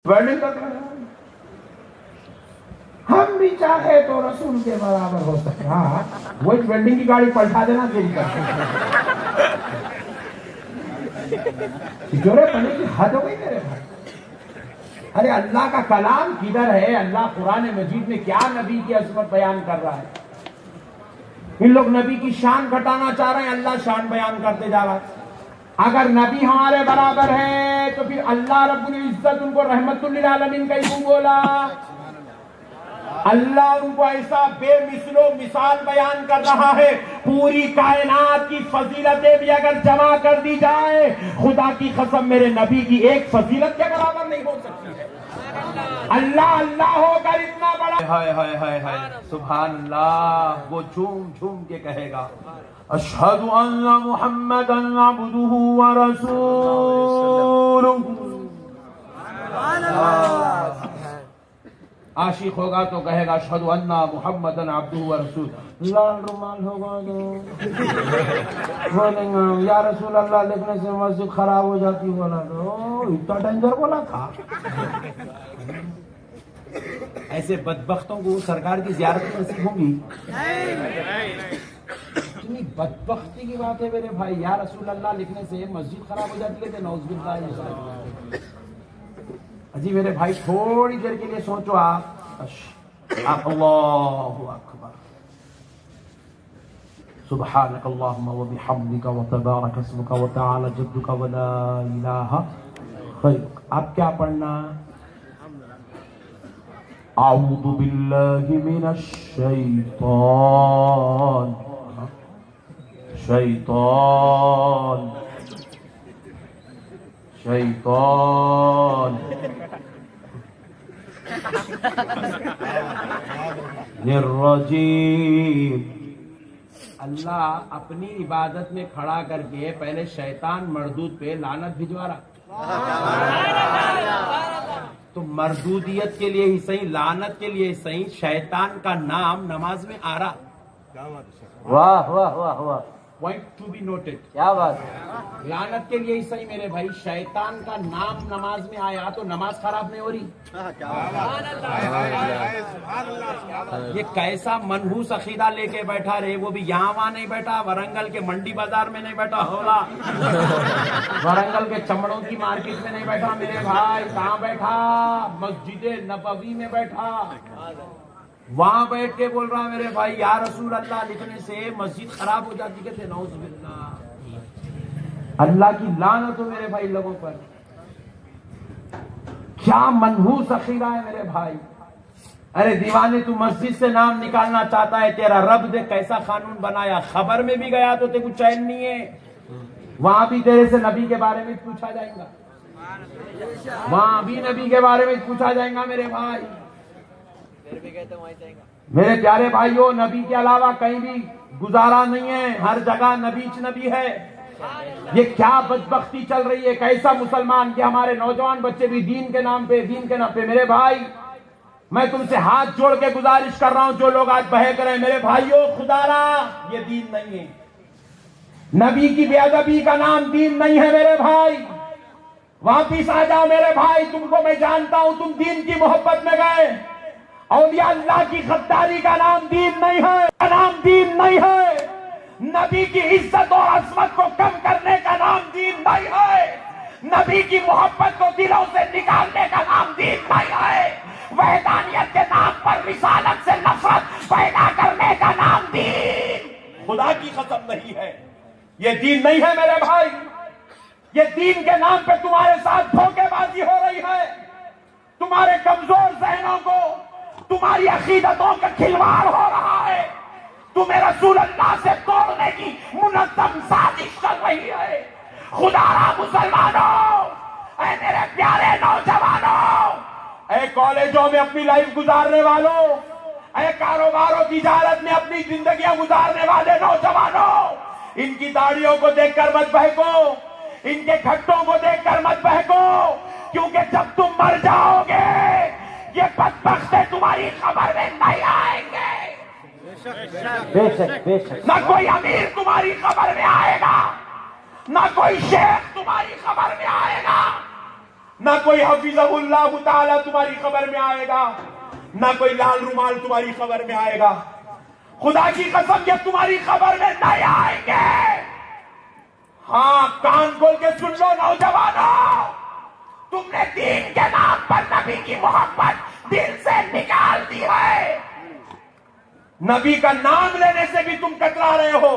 Welding कर रहे हैं। हम भी चाहे तो रसूल के बराबर हो सकते। हाँ, वो एक वेल्डिंग की गाड़ी पलटा देना देरी करते जोरे पने की हद हो गई मेरे भाई। अरे अल्लाह का कलाम किधर है? अल्लाह कुरान मजीद में क्या नबी की अजमत बयान कर रहा है? इन लोग नबी की शान घटाना चाह रहे हैं, अल्लाह शान बयान करते जा रहा है। अगर नबी हमारे बराबर है तो फिर अल्लाह रब्बुल इज्जत उनको रहमतुल लिल आलमीन का ही बोला। अल्लाह उनको ऐसा बेमिसलो मिसाल बयान कर रहा है, पूरी कायनात की फजीलतें भी अगर जमा कर दी जाए, खुदा की कसम मेरे नबी की एक फजीलत के बराबर नहीं हो सकती है। अल्लाह अल्लाह होकर इतना बड़ा। हाय हाय हाय हाय, सुभान अल्लाह। वो झूम झूम के कहेगा अशहदु अन्ना मुहम्मदन अब्दुहु व रसूलुहु। आशिक होगा तो कहेगा अशहदु अन्ना मुहम्मदन अब्दुहु व रसूलुहु। लाल रुमाल होगा तो बोलेंगे या रसूल अल्लाह लिखने से मस्जिद खराब हो जाती। बोला तो इतना डेंजर बोला था। ऐसे बदबख्तों को सरकार की ज़ियारत नसीब होगी? इतनी बदबख्ती की बात है मेरे भाई। या रसूल अल्लाह लिखने से मस्जिद खराब हो जाती है। नौज़ुबिल्लाह। अजी मेरे भाई थोड़ी देर के लिए सोचो आप। अल्लाहु अकबर, सुब्हानक अल्लाहुम्मा व बिहम्दिका व तबारक अस्मुका व तआला जद्दुका व ला इलाहा गैरुक। आप क्या पढ़ना? आऊज़ु बिल्लाहि मिनश शैतान निर्रजीम। अल्लाह अपनी इबादत में खड़ा करके पहले शैतान मरदूद पे लानत भिजवा रहा। तो मरदूदियत के लिए ही सही, लानत के लिए सही, शैतान का नाम नमाज में आ रहा। वाह वाह वाह वाह, पॉइंट टू बी नोटेड। क्या बात है। लानत के लिए ही सही मेरे भाई, शैतान का नाम नमाज में आया तो नमाज खराब नहीं हो रही। ये कैसा मनहूस अकीदा लेके बैठा रे। वो भी यहाँ वहाँ नहीं बैठा, वरंगल के मंडी बाजार में नहीं बैठा होला, वरंगल के चमड़ों की मार्केट में नहीं बैठा मेरे भाई। कहाँ बैठा? मस्जिद नबवी में बैठा। वहां बैठ के बोल रहा मेरे भाई या रसूल अल्लाह लिखने से मस्जिद खराब हो जाती। कहते नौज़ुबिल्लाह। अल्लाह की लानत हो मेरे भाई लोगों पर। क्या मनहूस अकीदा है मेरे भाई। अरे दीवाने, तू मस्जिद से नाम निकालना चाहता है, तेरा रब देख कैसा कानून बनाया। खबर में भी गया तो तेरे को चैन नहीं है। वहां भी तेरे से नबी के बारे में पूछा जाएगा, वहां भी नबी के बारे में पूछा जाएगा मेरे भाई। मेरे प्यारे भाइयों, नबी के अलावा कहीं भी गुजारा नहीं है, हर जगह नबी है। ये क्या बदबख्ती चल रही है। कैसा मुसलमान कि हमारे नौजवान बच्चे भी दीन के नाम पे मेरे भाई, मैं तुमसे हाथ जोड़ के गुजारिश कर रहा हूं, जो लोग आज बहक रहे हैं मेरे भाइयों, खुदारा ये दीन नहीं है। नबी की बेअदबी का नाम दीन नहीं है मेरे भाई। वापिस आ जाओ मेरे भाई। तुमको मैं जानता हूं, तुम दीन की मोहब्बत में गए। औलिया अल्लाह की गद्दारी का नाम दीन नहीं है, नाम दीन नहीं है। नबी की इज्जत और अजमत को कम करने का नाम दीन नहीं है। नबी की मोहब्बत को दिलों से निकालने का नाम दीन नहीं है। वहदानियत के नाम पर रिसालत से नफरत पैदा करने का नाम दीन खुदा की कसम नहीं है। ये दीन नहीं है मेरे भाई। ये दीन के नाम पे तुम्हारे साथ धोखेबाजी हो रही है। तुम्हारे कमजोर जहनों को, तुम्हारी अकीदतों का खिलवाड़ हो रहा है। तुम्हें रसूल अल्लाह से तोड़ने की मुनज़्ज़म साजिश चल रही है। खुदारा मुसलमानों, ऐ मेरे प्यारे नौजवानों, ऐ कॉलेजों में अपनी लाइफ गुजारने वालों, ऐ कारोबारों तिजारत में अपनी जिंदगियां गुजारने वाले नौजवानों, इनकी दाढ़ियों को देखकर मत बहको, इनके खट्टों को देखकर मत बहको, क्योंकि जब तुम मर जाओगे ये बदबख्ते तुम्हारी खबर में नहीं आएंगे। बेशक बेशक। ना कोई अमीर तुम्हारी खबर में आएगा, ना कोई शेख तुम्हारी खबर में आएगा। ना कोई हफीज़हुल्लाह ताला तुम्हारी खबर में आएगा, ना कोई लाल रुमाल तुम्हारी खबर में आएगा। खुदा की कसम ये तुम्हारी खबर में नहीं आएंगे। हाँ, कान खोल के सुन लो नौजवानों, तुमने दीन के नाम पर नबी की मोहब्बत दिल से निकाल दी है। नबी का नाम लेने से भी तुम कतरा रहे हो,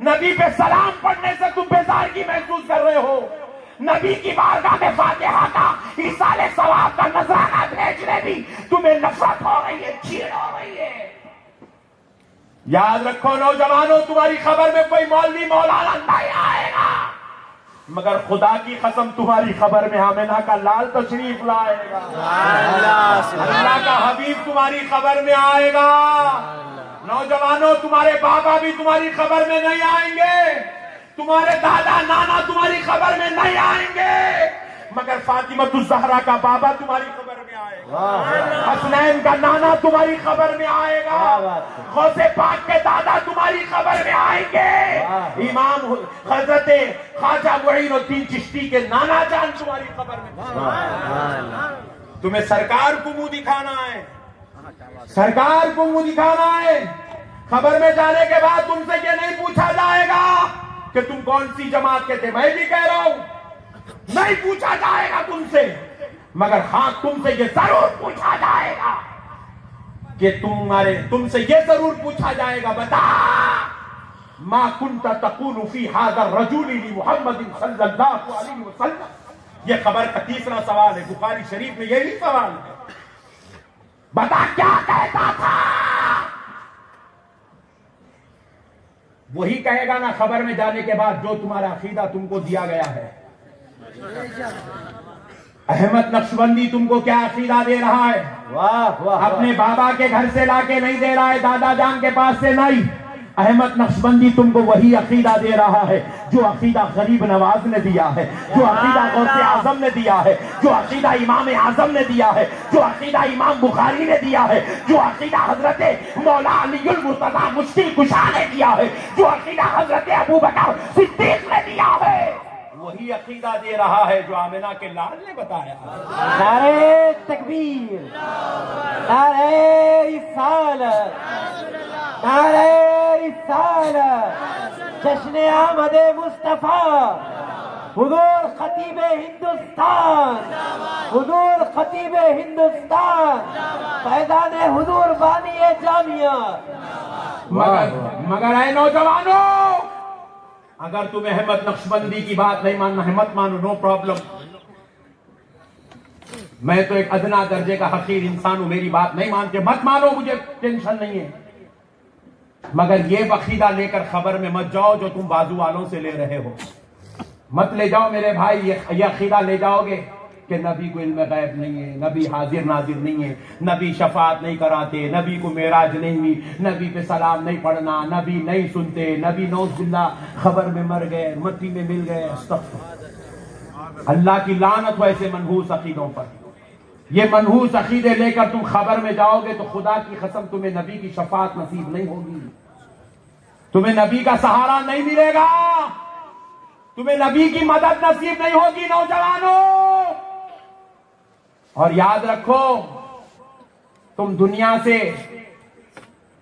नबी पे सलाम पढ़ने से तुम बेजारगी महसूस कर रहे हो, नबी की बारगाह में फातिहा का इसाले सवाब का नजराना भेजने भी तुम्हें नफरत हो रही है, चीड़ हो रही है। याद रखो नौजवानों, तुम्हारी खबर में कोई मौलवी मौलाना नहीं आएगा, मगर खुदा की कसम तुम्हारी खबर में आमिना का लाल तशरीफ लाएगा। अल्लाह का हबीब तुम्हारी खबर में आएगा। नौजवानों, तुम्हारे बाबा भी तुम्हारी खबर में नहीं आएंगे, तुम्हारे दादा नाना तुम्हारी खबर में नहीं आएंगे, मगर फातिमा ज़हरा का बाबा तुम्हारी खबर में आएगा, हसनैन का नाना तुम्हारी खबर में आएगा, गौसे पाक के दादा तुम्हारी खबर में आएंगे, इमाम हजरत ख्वाजा मुईनुद्दीन चिश्ती के नाना जान तुम्हारी खबर में। तुम्हें सरकार को मुंह दिखाना है, सरकार को मुंह दिखाना है। खबर में जाने के बाद तुमसे ये नहीं पूछा जाएगा कि तुम कौन सी जमात के थे, मैं भी कह रहा हूं, नहीं पूछा जाएगा तुमसे, मगर हाँ तुमसे ये जरूर पूछा जाएगा कि तुमसे ये जरूर पूछा जाएगा, बता मा कुंता तक़ूलु फी हाज़ा रजूली मुहम्मदिन सल्लल्लाहु अलैहि वसल्लम। ये खबर का तीसरा सवाल है, बुखारी शरीफ में यही सवाल है, बता क्या कहता था। वही कहेगा ना खबर में जाने के बाद जो तुम्हारा अकीदा तुमको दिया गया है। अहमद नक्शबंदी तुमको क्या अकीदा दे रहा है? वाह वाह, अपने बाबा के घर से लाके नहीं दे रहा है, दादा जान के पास से नहीं। अहमद नक्शबंदी तुमको वही अकीदा दे रहा है जो अकीदा गरीब नवाज ने दिया है, जो अकीदा गौसे आजम ने दिया है, जो अकीदा इमाम आजम ने दिया है, जो अकीदा इमाम बुखारी ने दिया है, जो अकीदा हजरत मौला अलीउल मुर्तजा मुश्किल कुशा ने दिया है, जो अकीदा हजरत अबू बकर सिद्दीक ने दिया है, वही अकीदा दे रहा है जो आमिना के लाल ने बताया। नारे तकबीर, नारे रिसालत, नारे रिसालत, जश्न आमदे मुस्तफा, हुजूर खतीब हिंदुस्तान, हुजूर खतीब हिंदुस्तान, फैज़ान हुजूर बानी जामिया। मगर ऐ नौजवानों, अगर तुम्हें अहमद नक्शबंदी की बात नहीं मानना है मत मानो, नो प्रॉब्लम। मैं तो एक अदना दर्जे का हकीर इंसान हूं, मेरी बात नहीं मानते मत मानो, मुझे टेंशन नहीं है, मगर ये अकीदा लेकर खबर में मत जाओ जो तुम बाजू वालों से ले रहे हो, मत ले जाओ मेरे भाई। ये अकीदा ले जाओगे कि नबी को इल्म गैब नहीं है, नबी हाजिर नाजिर नहीं है, नबी शफात नहीं कराते, नबी को मेराज नहीं हुई, नबी पे सलाम नहीं पढ़ना, नबी नहीं सुनते, नबी नौज़ुबिल्लाह खबर में मर गए, मट्टी में मिल गए। अस्तग़फिरुल्लाह, अल्लाह की लानत वैसे मनहूस अकीदों पर। ये मनहूस अकीदे लेकर तुम खबर में जाओगे तो खुदा की कसम तुम्हें नबी की शफात नसीब नहीं होगी, तुम्हें नबी का सहारा नहीं मिलेगा, तुम्हें नबी की मदद नसीब नहीं होगी नौजवानों। और याद रखो, तुम दुनिया से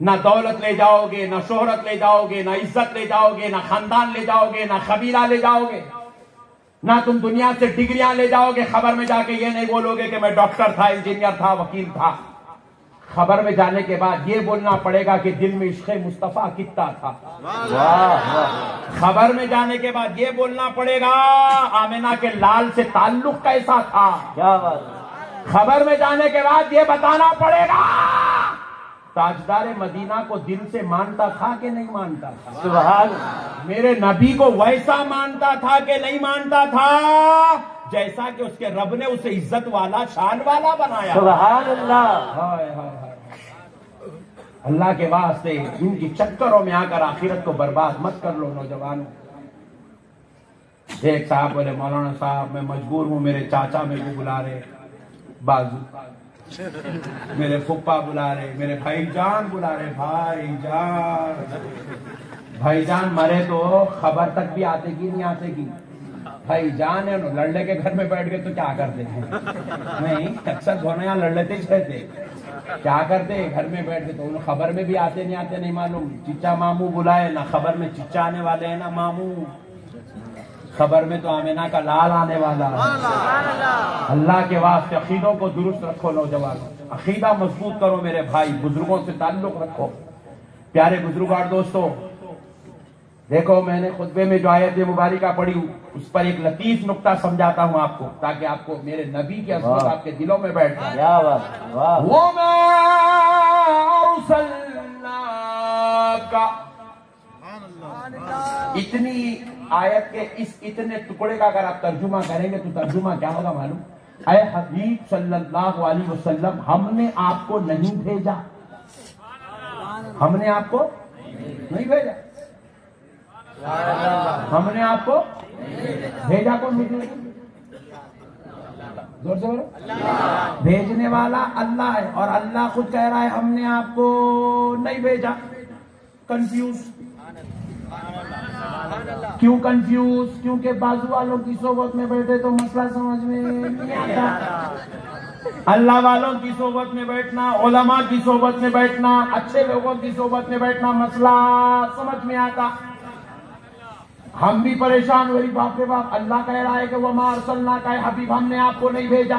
ना दौलत ले जाओगे, ना शोहरत ले जाओगे, ना इज्जत ले जाओगे, ना खानदान ले जाओगे, ना कबीला ले जाओगे, ना तुम दुनिया से डिग्रियां ले जाओगे। खबर में जाके ये नहीं बोलोगे कि मैं डॉक्टर था, इंजीनियर था, वकील था। खबर में जाने के बाद ये बोलना पड़ेगा कि दिल में इश्क़ मुस्तफा कितना था। खबर में जाने के बाद ये बोलना पड़ेगा आमिना के लाल से ताल्लुक कैसा था। क्या बात। खबर में जाने के बाद ये बताना पड़ेगा ताजदार मदीना को दिल से मानता था कि नहीं मानता था। सुभान, मेरे नबी को वैसा मानता था कि नहीं मानता था जैसा कि उसके रब ने उसे इज्जत वाला शान वाला बनाया। सुभान अल्लाह। हाय हाय हाय, अल्लाह के वास्ते इनकी चक्करों में आकर आखिरत को बर्बाद मत कर लो नौजवानों। एक साहब बोले, मौलाना साहब मैं मजबूर हूं, मेरे चाचा मेरे को बुला रहे बाजू, मेरे फुप्पा बुला रहे, मेरे भाईजान बुला रहे। भाईजान मरे तो खबर तक भी आतेगी नहीं आतेगी। भाई जान है लड़ने के घर में बैठ गए तो क्या करते हैं? नहीं, अक्सर दोनों यहाँ लड़ लेते रहते, क्या करते घर में बैठ के, तो उन खबर में भी आते नहीं मालूम। चिच्चा मामू बुलाए ना, खबर में चिच्चा आने वाले हैं ना मामू, खबर में तो आमिना का लाल आने वाला है। अल्लाह के वास्ते अकीदों को दुरुस्त रखो नौजवानों, अकीदा मजबूत करो मेरे भाई, बुजुर्गों से ताल्लुक रखो। प्यारे बुजुर्गार दोस्तों, देखो मैंने खुतबे में जो आयत मुबारिका पढ़ी उस पर एक लतीफ नुक्ता समझाता हूं आपको, ताकि आपको मेरे नबी की अज़मत आपके दिलों में बैठ जाए। वो इतनी आयत के इस इतने टुकड़े का अगर आप तर्जुमा करेंगे तो तर्जुमा क्या होगा मालूम? अय हबीब सल्लल्लाहु अलैहि वसल्लम, हमने आपको नहीं भेजा, हमने आपको नहीं भेजा, हमने आपको भेजा। कौन भेजा? जोर से बोलो। भेजने वाला अल्लाह है, और अल्लाह खुद कह रहा है हमने आपको नहीं भेजा। कंफ्यूज क्यों? कंफ्यूज क्योंकि बाजू वालों की सोबत में बैठे तो मसला समझ में नहीं आता। अल्लाह वालों की सोबत में बैठना, उलमा की सोबत में बैठना, अच्छे लोगों की सोबत में बैठना, मसला समझ में आता। हम भी परेशान हुए, बाप रे बाप, अल्लाह कह रहा है कि वो मारसल्ला का हबीब, हमने आपको नहीं भेजा।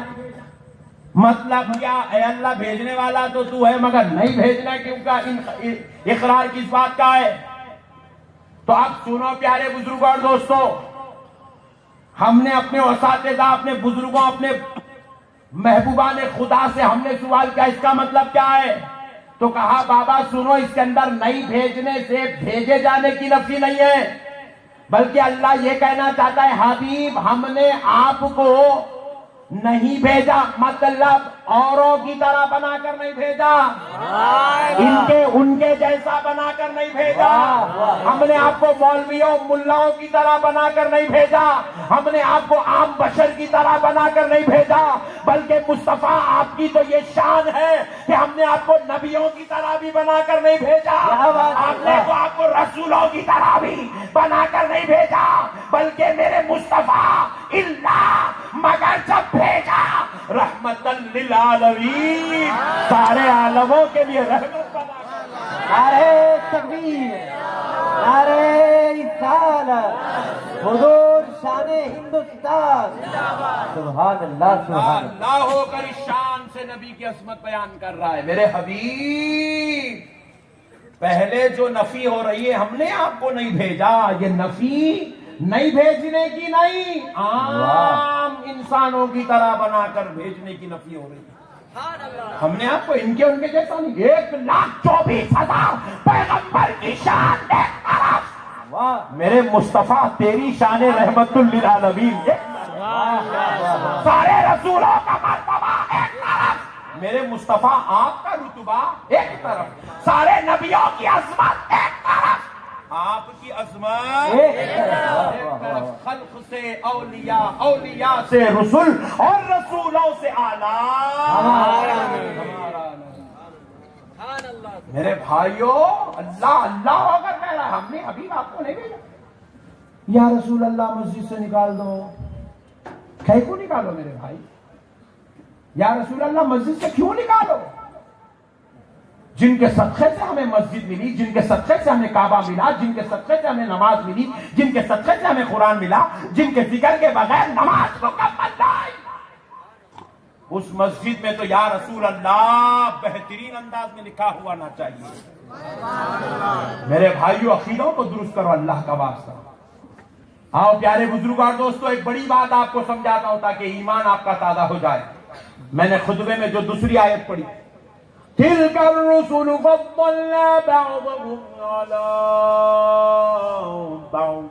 मतलब क्या है? अल्लाह भेजने वाला तो तू है, मगर नहीं भेजना क्यों का? इकरार किस बात का है? तो आप सुनो प्यारे बुजुर्गों और दोस्तों, हमने अपने उस्ताद, अपने बुजुर्गों, अपने महबूबा ने खुदा से हमने सवाल किया इसका मतलब क्या है? तो कहा बाबा सुनो, इसके अंदर नहीं भेजने से भेजे जाने की नफी नहीं है, बल्कि अल्लाह ये कहना चाहता है हबीब हमने आपको नहीं भेजा, मतलब औरों की तरह बनाकर नहीं भेजा, इनके उनके जैसा बनाकर नहीं भेजा। हमने आपको मौलवियों मुल्लाओं की तरह बनाकर नहीं भेजा, हमने आपको आम बशर की तरह बनाकर नहीं भेजा, बल्कि मुस्तफा आपकी तो ये शान है कि हमने आपको नबियों की तरह भी बनाकर नहीं भेजा, हमने तो आपको रसूलों की तरह भी बनाकर नहीं भेजा, बल्कि मेरे मुस्तफा इल्ला मगर जब भेजा रहमतन लिल आलमीन, सारे आलमों के लिए रहमत बना। नारे तकबीर, नारे रिसालत, हुजूर शाने हिंदुस्तान, सुभान अल्लाह, सुभान अल्लाह होकर इस शान से नबी की असमत बयान कर रहा है। मेरे हबीब, पहले जो नफी हो रही है हमने आपको नहीं भेजा, ये नफी नहीं भेजने की नहीं, आम इंसानों की तरह बनाकर भेजने की नफी हो रही है। हमने आपको इनके उनके जैसा नहीं, 1,24,000 पैगंबर की शान एक तरफ, वाह मेरे मुस्तफा तेरी शान रहमतुल लिल आलमीन, सारे रसूलों का मर्तबा एक तरफ, मेरे मुस्तफा आपका रुतबा एक तरफ, सारे नबियों की अजमत एक तरफ, आपकी अजमत खल्क से औलिया, औलिया से रसूल, और रसूलों से आला। मेरे भाइयों, अल्लाह अल्लाह होकर कह रहा, हमने अभी आपको नहीं भेजा। या रसूल अल्लाह मस्जिद से निकाल दो, कहीं को निकालो मेरे भाई? या रसूल अल्लाह मस्जिद से क्यों निकालो? जिनके सदक़े से हमें मस्जिद मिली, जिनके सदक़े से हमें काबा मिला, जिनके सदक़े से हमें नमाज मिली, जिनके सदक़े से हमें कुरान मिला, जिनके जिक्र के बगैर नमाज मुकम्मल नहीं, उस मस्जिद में तो या रसूल अल्लाह बेहतरीन अंदाज में लिखा हुआ ना चाहिए। मेरे भाइयों, अकीदों को दुरुस्त करो अल्लाह का वास्ता। आओ प्यारे बुजुर्ग और दोस्तों, एक बड़ी बात आपको समझाता हूं ताकि ईमान आपका ताजा हो जाए। मैंने खुतबे में जो दूसरी आयत पढ़ी, तिलकर रसूल फद्दलना बअदहुम अला बअद,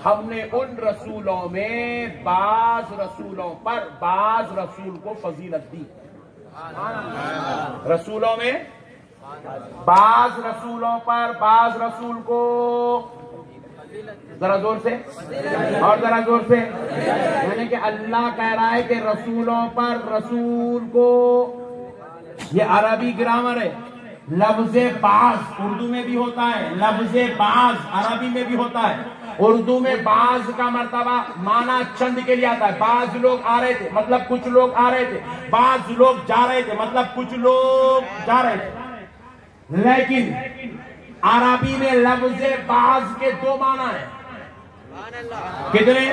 हमने उन रसूलों में बाज रसूलों पर बाज रसूल को फजीलत दी। रसूलों में बाज रसूलों पर बाज रसूल को, जरा जोर से और जरा जोर से, यानी कि अल्लाह कह रहा है कि रसूलों पर रसूल को, ये अरबी ग्रामर है, लफ्ज़े बाज उर्दू में भी होता है, लफ्ज़े बाज अरबी में भी होता है। उर्दू में बाज का मर्तबा माना चंद के लिए आता है। बाज लोग आ रहे थे मतलब कुछ लोग आ रहे थे, बाज लोग जा रहे थे मतलब कुछ लोग जा रहे थे। लेकिन अरबी में लफ्ज़े बाज के दो माना है। कितने?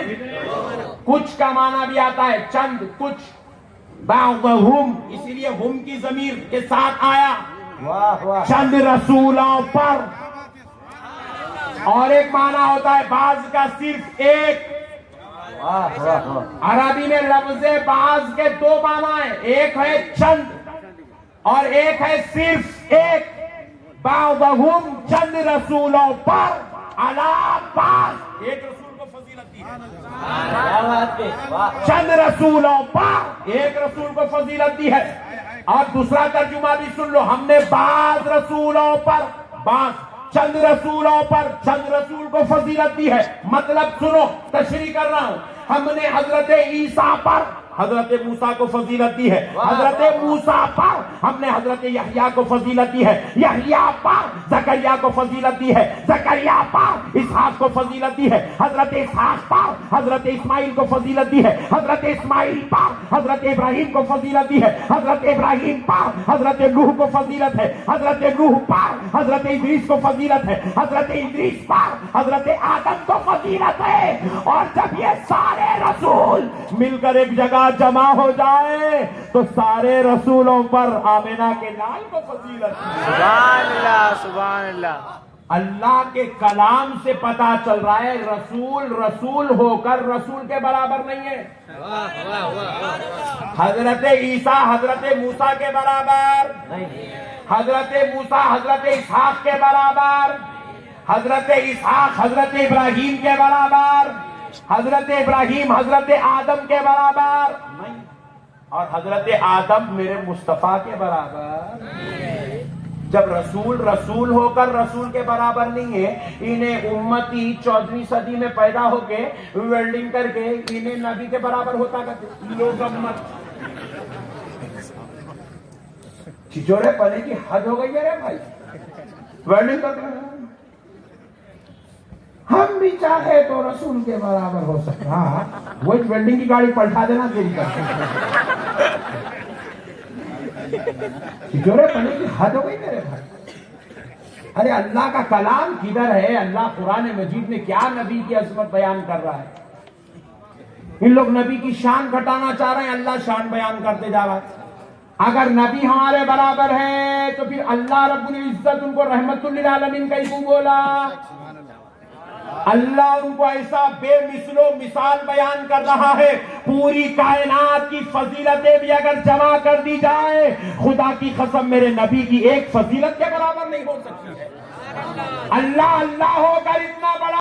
कुछ का माना भी आता है, चंद कुछ, बाहुम, इसीलिए हुम की जमीर के साथ आया। वाह वाह। चंद रसूलों पर। और एक माना होता है बाज का सिर्फ एक। वाह वाह वाह। अरबी में लफ्ज़े बाज के दो माना है, एक है चंद और एक है सिर्फ एक। बाहुम चंद रसूलों पर अला बाज, एक रसूल को फजीलत दी है। क्या बात है, वाह। चंद रसूलों पर एक रसूल को फजीलत दी है। और दूसरा तर्जुमा भी सुन लो, हमने बाज रसूलों पर, बाज चंद रसूलों पर चंद रसूल को फजीलत दी है। मतलब सुनो, तशरीह कर रहा हूं, हमने हजरत ईसा पर हजरत मूसा को फजीलत दी है, हजरत मूसा पर हमने हजरत यहया को फजीलत दी है, यहया पर जकरिया को फजीलत दी है, जकरिया पर इसहाक को फजीलत दी है, हजरत इसहाक पर हजरत इस्माइल को फजीलत दी है, हजरत इस्माइल पर हजरत इब्राहिम को फजीलत दी है, हजरत इब्राहिम पर हजरत नूह को फजीलत है, हजरत नूह पर हजरत इद्रीस को फजीलत है, हजरत इद्रीस पर हजरत आदम को फजीलत है। और जब ये सारे रसूल मिलकर एक जगह जमा हो जाए तो सारे रसूलों पर आमिना के लाल को फजीलत। सुभान अल्लाह, सुभान अल्लाह। अल्लाह के कलाम से पता चल रहा है रसूल रसूल होकर रसूल के बराबर नहीं है। हजरत ईसा हजरत मूसा के बराबर नहीं। हजरत मूसा हजरत इसहाक के बराबर, हजरत इसहाक हजरत इब्राहिम के बराबर, हजरत इब्राहिम हजरत आदम के बराबर नहीं, और हजरत आदम मेरे मुस्तफा के बराबर। जब रसूल रसूल होकर रसूल के बराबर नहीं है, इन्हें उम्मती 14वीं सदी में पैदा होके वेल्डिंग करके इन्हें नबी के बराबर होता करते लोग। उम्मत छिचोरे पने की हद हो गई है रे भाई, वेल्डिंग करते हम भी चाहे तो रसूल के बराबर हो सकता। हाँ, वो वेल्डिंग की गाड़ी पलटा देना तेरी करके। पने की हद हो गई मेरे भाई। अरे अल्लाह का कलाम किधर है? अल्लाह कुरान मजीद में क्या नबी की अजमत बयान कर रहा है? इन लोग नबी की शान घटाना चाह रहे हैं, अल्लाह शान बयान करते जा रहा है। अगर नबी हमारे बराबर है तो फिर अल्लाह रब्बुल इज्जत उनको रहमतुल लिल आलमीन का क्यों बोला? अल्लाह उनको ऐसा बेमिसलो मिसाल बयान कर रहा है, पूरी कायनात की फजीलतें भी अगर जमा कर दी जाए, खुदा की कसम मेरे नबी की एक फजीलत के बराबर नहीं हो सकती है। अल्लाह अल्लाह होकर इतना बड़ा